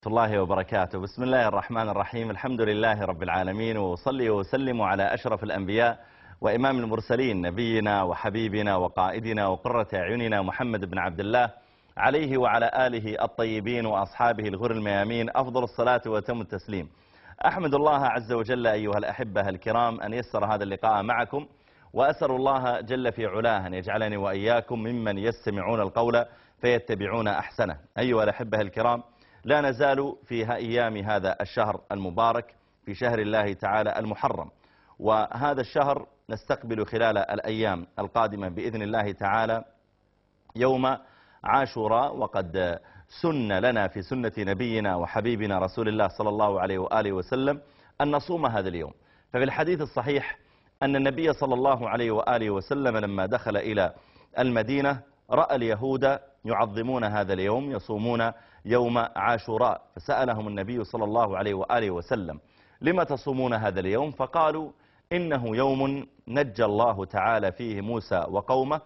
الله وبركاته. بسم الله الرحمن الرحيم. الحمد لله رب العالمين، وصلي وسلم على أشرف الأنبياء وإمام المرسلين، نبينا وحبيبنا وقائدنا وقرة أعيننا محمد بن عبد الله، عليه وعلى آله الطيبين وأصحابه الغر الميامين أفضل الصلاة وتم التسليم. أحمد الله عز وجل أيها الأحبة الكرام أن يسر هذا اللقاء معكم، وأسأل الله جل في علاه أن يجعلني وإياكم ممن يستمعون القول فيتبعون أحسنه. أيها الأحبة الكرام، لا نزال في أيام هذا الشهر المبارك، في شهر الله تعالى المحرم، وهذا الشهر نستقبل خلال الأيام القادمة بإذن الله تعالى يوم عاشوراء، وقد سن لنا في سنة نبينا وحبيبنا رسول الله صلى الله عليه وآله وسلم أن نصوم هذا اليوم. ففي الحديث الصحيح أن النبي صلى الله عليه وآله وسلم لما دخل إلى المدينة رأى اليهود يعظمون هذا اليوم، يصومون يوم عاشوراء، فسألهم النبي صلى الله عليه وآله وسلم: لما تصومون هذا اليوم؟ فقالوا: إنه يوم نجى الله تعالى فيه موسى وقومه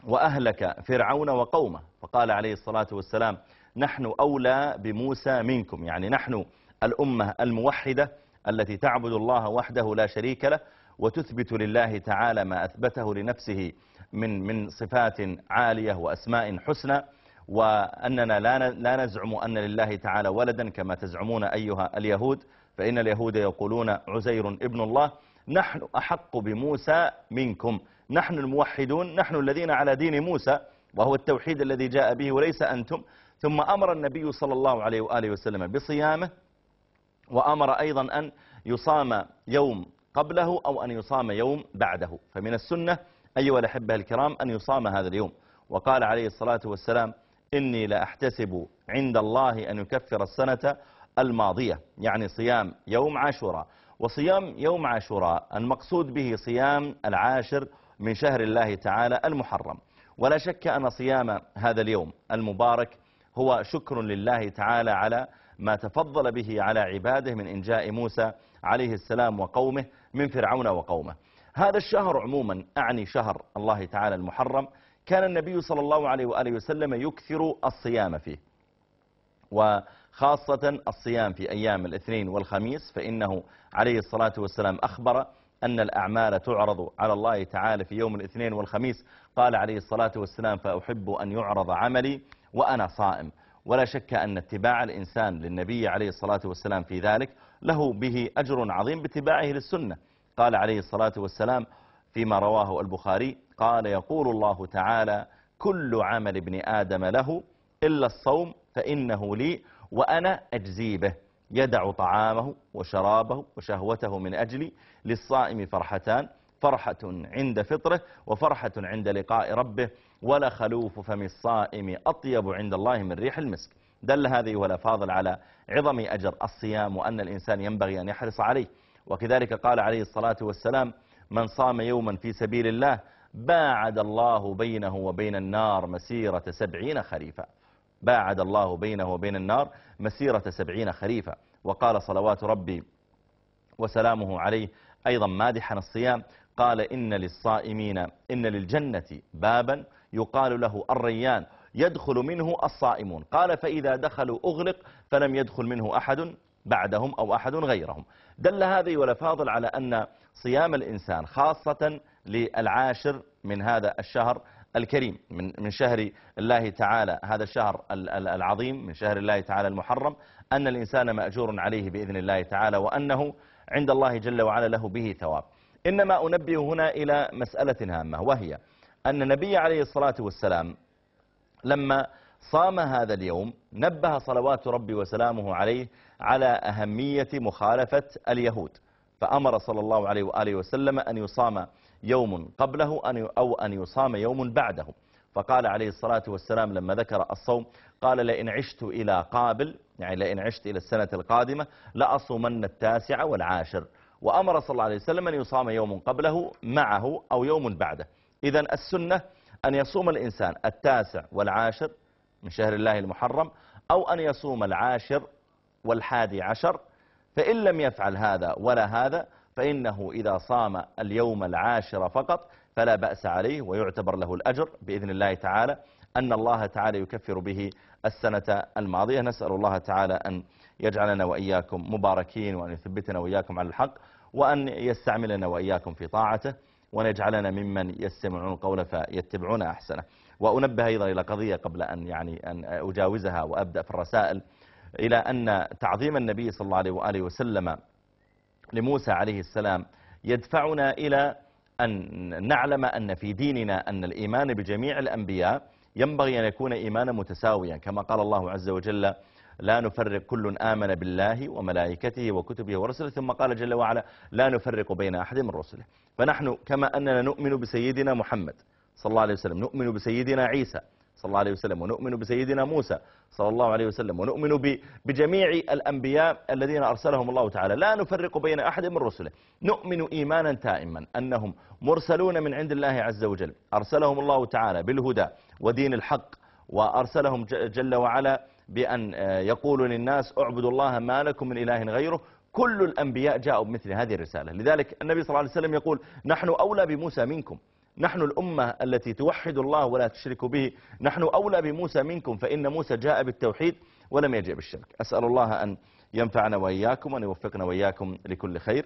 وأهلك فرعون وقومه. فقال عليه الصلاة والسلام: نحن أولى بموسى منكم، يعني نحن الأمة الموحدة التي تعبد الله وحده لا شريك له، وتثبت لله تعالى ما أثبته لنفسه من صفات عالية وأسماء حسنى، وأننا لا نزعم أن لله تعالى ولدا كما تزعمون أيها اليهود، فإن اليهود يقولون عزير ابن الله. نحن أحق بموسى منكم، نحن الموحدون، نحن الذين على دين موسى، وهو التوحيد الذي جاء به وليس أنتم. ثم أمر النبي صلى الله عليه وآله وسلم بصيامه، وأمر أيضا أن يصام يوم قبله أو أن يصام يوم بعده. فمن السنة أيها الأحبة الكرام أن يصام هذا اليوم. وقال عليه الصلاة والسلام: إني لأحتسب عند الله أن يكفر السنة الماضية، يعني صيام يوم عاشوراء. وصيام يوم عاشوراء المقصود به صيام العاشر من شهر الله تعالى المحرم. ولا شك أن صيام هذا اليوم المبارك هو شكر لله تعالى على ما تفضل به على عباده من إنجاء موسى عليه السلام وقومه من فرعون وقومه. هذا الشهر عموما، أعني شهر الله تعالى المحرم، كان النبي صلى الله عليه وآله وسلم يكثر الصيام فيه، وخاصة الصيام في أيام الاثنين والخميس، فإنه عليه الصلاة والسلام أخبر أن الأعمال تعرض على الله تعالى في يوم الاثنين والخميس. قال عليه الصلاة والسلام: فأحب أن يعرض عملي وأنا صائم. ولا شك أن اتباع الإنسان للنبي عليه الصلاة والسلام في ذلك له به أجر عظيم باتباعه للسنة. قال عليه الصلاة والسلام فيما رواه البخاري: قال: يقول الله تعالى: كل عمل ابن آدم له إلا الصوم فإنه لي وأنا أجزي به. يدع طعامه وشرابه وشهوته من أجلي، للصائم فرحتان: فرحة عند فطره وفرحة عند لقاء ربه، ولخلوف فم الصائم أطيب عند الله من ريح المسك. دل هذه والأفاضل على عظم أجر الصيام، وأن الإنسان ينبغي أن يحرص عليه. وكذلك قال عليه الصلاة والسلام: من صام يوما في سبيل الله باعد الله بينه وبين النار مسيرة 70 خريفا. باعد الله بينه وبين النار مسيرة 70 خريفا. وقال صلوات ربي وسلامه عليه أيضا مادحا الصيام: قال: إن للصائمين إن للجنة بابا يقال له الريان يدخل منه الصائمون. قال: فإذا دخلوا أغلق فلم يدخل منه أحد بعدهم أو أحد غيرهم. دل هذه والأفاضل على أن صيام الإنسان خاصة للعاشر من هذا الشهر الكريم من شهر الله تعالى، هذا الشهر العظيم من شهر الله تعالى المحرم، أن الإنسان مأجور عليه بإذن الله تعالى، وأنه عند الله جل وعلا له به ثواب. إنما أنبه هنا إلى مسألة هامة، وهي أن النبي عليه الصلاة والسلام لما صام هذا اليوم نبه صلوات ربي وسلامه عليه على أهمية مخالفة اليهود، فأمر صلى الله عليه وآله وسلم أن يصام يوم قبله أو أن يصام يوم بعده. فقال عليه الصلاة والسلام لما ذكر الصوم: قال: لئن عشت إلى قابل، يعني لئن عشت إلى السنة القادمة لأصومن 9 و10. وأمر صلى الله عليه وسلم أن يصام يوم قبله معه أو يوم بعده. إذن السنة أن يصوم الإنسان 9 و10 من شهر الله المحرم، أو أن يصوم 10 و11. فإن لم يفعل هذا ولا هذا فإنه إذا صام اليوم 10 فقط فلا بأس عليه، ويعتبر له الأجر بإذن الله تعالى أن الله تعالى يكفر به السنة الماضية. نسأل الله تعالى أن يجعلنا وإياكم مباركين، وأن يثبتنا وإياكم على الحق، وأن يستعملنا وإياكم في طاعته، وأن يجعلنا ممن يستمعون القول فيتبعون أحسنه. وأنبه أيضا إلى قضية قبل أن أجاوزها وأبدأ في الرسائل، إلى أن تعظيم النبي صلى الله عليه وآله وسلم لموسى عليه السلام يدفعنا إلى أن نعلم أن في ديننا أن الإيمان بجميع الأنبياء ينبغي أن يكون إيمانا متساويا، كما قال الله عز وجل: لا نفرق، كل آمن بالله وملائكته وكتبه ورسله، ثم قال جل وعلا: لا نفرق بين أحد من رسله. فنحن كما أننا نؤمن بسيدنا محمد صلى الله عليه وسلم، نؤمن بسيدنا عيسى صلى الله عليه وسلم، ونؤمن بسيدنا موسى صلى الله عليه وسلم، ونؤمن بجميع الأنبياء الذين أرسلهم الله تعالى، لا نفرق بين أحد من رسله، نؤمن إيمانا تائما أنهم مرسلون من عند الله عز وجل، أرسلهم الله تعالى بالهدى ودين الحق، وأرسلهم جل وعلا بأن يقولوا للناس: اعبدوا الله ما لكم من إله غيره. كل الأنبياء جاءوا بمثل هذه الرسالة. لذلك النبي صلى الله عليه وسلم يقول: نحن أولى بموسى منكم، نحن الأمة التي توحد الله ولا تشرك به، نحن أولى بموسى منكم، فإن موسى جاء بالتوحيد ولم يجئ بالشرك. أسأل الله أن ينفعنا وإياكم وأن يوفقنا وإياكم لكل خير.